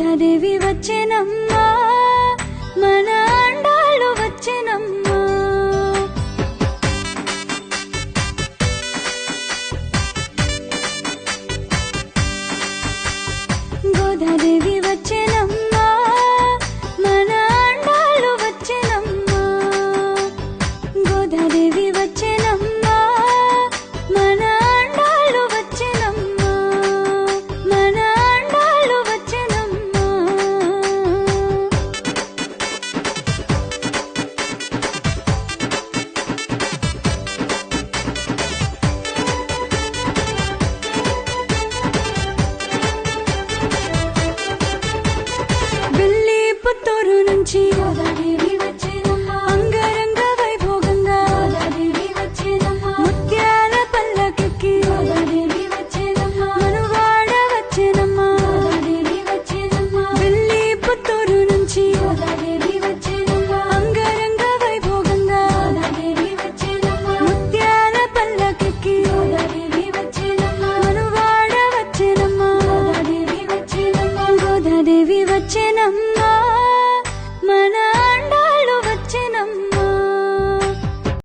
గోదాదేవి వచ్చెనమ్మా మన అండాళ్ళు వచ్చెనమ్మా గోదాదేవి వచ్చెనమ్మా మన అండాళ్ళు వచ్చెనమ్మా గోదాదేవి వచ్చెనమ్మా మన అండాళ్ళు వచ్చెనమ్మా మన అండాళ్ళు వచ్చెనమ్మా బిల్లి పుత్తూరు నుంచి గోదాదేవి వచ్చెనమ్మా అంగరంగ వైభోగంగా గోదాదేవి వచ్చెనమ్మా ముత్యాల పల్లకికి గోదాదేవి వచ్చెనమ్మా మనువాడ వచ్చెనమ్మా గోదాదేవి వచ్చెనమ్మా బిల్లి పుత్తూరు నుంచి గోదాదేవి వచ్చెనమ్మా అంగరంగ వైభోగంగా గోదాదేవి వచ్చెనమ్మా ముత్యాల పల్లకికి గోదాదేవి వచ్చెనమ్మా మనువాడ వచ్చెనమ్మా గోదాదేవి వచ్చెనమ్మా గోదాదేవి వచ్చెనమ్మా మన